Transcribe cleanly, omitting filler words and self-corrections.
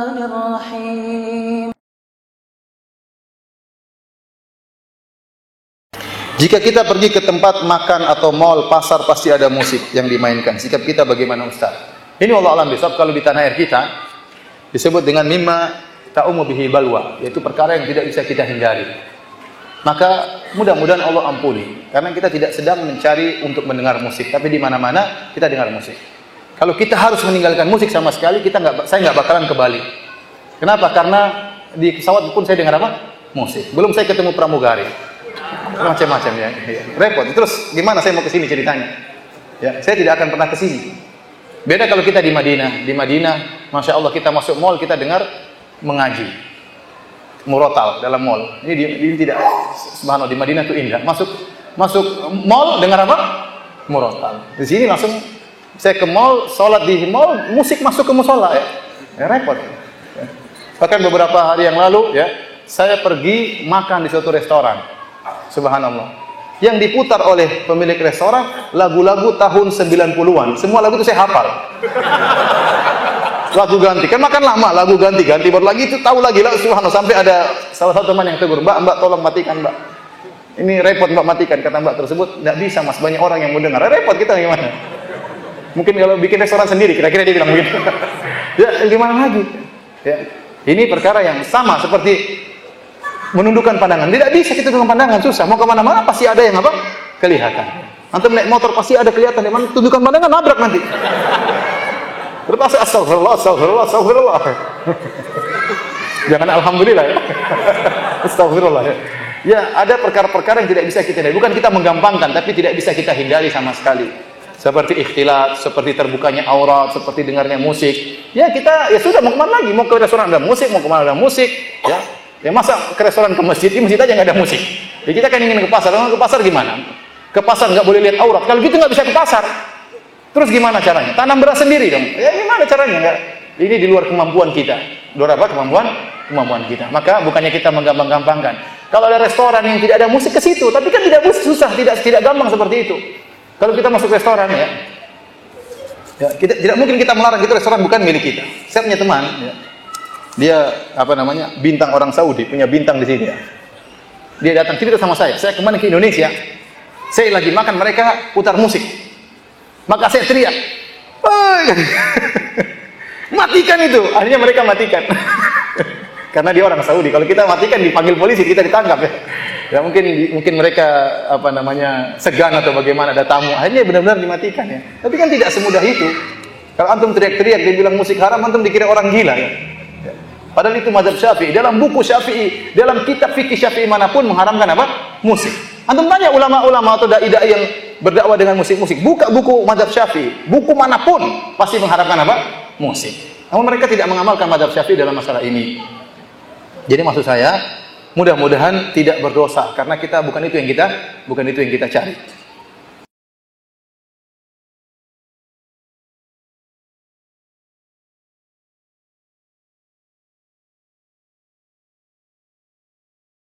الرحمن الرحيم. Jika kita pergi ke tempat makan atau mall, pasar, pasti ada musik yang dimainkan. Sikap kita bagaimana, Ustaz? Ini wallahu alam bisawab. Kalau di tanah air kita disebut dengan mimma ta'umu bihi balwa, yaitu perkara yang tidak bisa kita hindari. Maka mudah-mudahan Allah ampuni, karena kita tidak sedang mencari untuk mendengar musik, tapi di mana-mana kita dengar musik. Kalau kita harus meninggalkan musik sama sekali, saya nggak bakalan ke Bali. Kenapa? Karena di pesawat pun saya dengar apa? Musik. Belum saya ketemu pramugari, macam-macam ya. Repot. Terus gimana saya mau ke sini ceritanya? Ya, saya tidak akan pernah ke sini. Beda kalau kita di Madinah. Di Madinah, masya Allah, kita masuk mall, kita dengar mengaji. Murotal dalam mall. Ini tidak, subhanallah, di Madinah itu indah. Masuk mall dengar apa? Murotal. Di sini langsung saya ke mall, sholat di mall, musik masuk ke musola ya. Repot. Ya. Bahkan beberapa hari yang lalu ya, saya pergi makan di suatu restoran. Subhanallah. Yang diputar oleh pemilik restoran lagu-lagu tahun 90-an. Semua lagu itu saya hafal. Lagu ganti, kan makan lama, lagu ganti baru lagi itu tahu lagi lah. Subhanallah, sampai ada salah satu teman yang tegur, Mbak tolong matikan, Mbak. Ini repot Mbak matikan, kata Mbak tersebut. Tidak bisa Mas, banyak orang yang mau dengar. Repot kita gimana? Mungkin kalau bikin restoran sendiri, kira-kira dia bilang begitu. Ya, gimana lagi? Ya. Ini perkara yang sama seperti menundukkan pandangan. Tidak bisa kita tundukkan pandangan, susah. Mau kemana-mana pasti ada yang apa? Kelihatan. Antum naik motor pasti ada kelihatan. Di mana tundukkan pandangan, nabrak nanti. Terus astagfirullah. Jangan alhamdulillah ya. Astagfirullah ya. Ya, ada perkara-perkara yang tidak bisa kita hindari. Bukan kita menggampangkan, tapi tidak bisa kita hindari sama sekali. Seperti ikhtilat, seperti terbukanya aurat, seperti dengarnya musik. Ya kita, ya sudah, mau kemana lagi? Mau ke restoran ada musik, mau kemana ada musik. Ya masa ke restoran, ke masjid, di masjid aja nggak ada musik. Ya kita kan ingin ke pasar. Kalau ke pasar gimana? Ke pasar nggak boleh lihat aurat. Kalau gitu nggak bisa ke pasar. Terus gimana caranya? Tanam beras sendiri dong. Ya gimana caranya? Nggak. Ini di luar kemampuan kita. Luar apa? Kemampuan kita. Maka bukannya kita menggampang-gampangkan. Kalau ada restoran yang tidak ada musik, ke situ. Tapi kan tidak susah, tidak gampang seperti itu. Kalau kita masuk restoran ya, tidak mungkin kita melarang, itu restoran bukan milik kita. Saya punya teman, ya, dia bintang orang Saudi, punya bintang di sini. Ya. Dia datang cerita sama saya kemarin ke Indonesia, saya lagi makan, mereka putar musik, maka saya teriak, matikan itu. Akhirnya mereka matikan, karena dia orang Saudi. Kalau kita matikan dipanggil polisi, kita ditangkap ya. Ya mungkin mereka segan atau bagaimana, ada tamu, akhirnya benar-benar dimatikan ya. Tapi kan tidak semudah itu. Kalau antum teriak-teriak dia bilang musik haram, antum dikira orang gila ya. Padahal itu mazhab Syafi'i. Dalam buku Syafi'i, dalam kitab fikih Syafi'i manapun mengharamkan apa? Musik. Antum tanya ulama-ulama atau dai-dai yang berdakwah dengan musik-musik, buka buku mazhab Syafi'i, buku manapun pasti mengharamkan apa? Musik. Namun mereka tidak mengamalkan mazhab Syafi'i dalam masalah ini. Jadi maksud saya, mudah-mudahan tidak berdosa, karena bukan itu yang kita cari.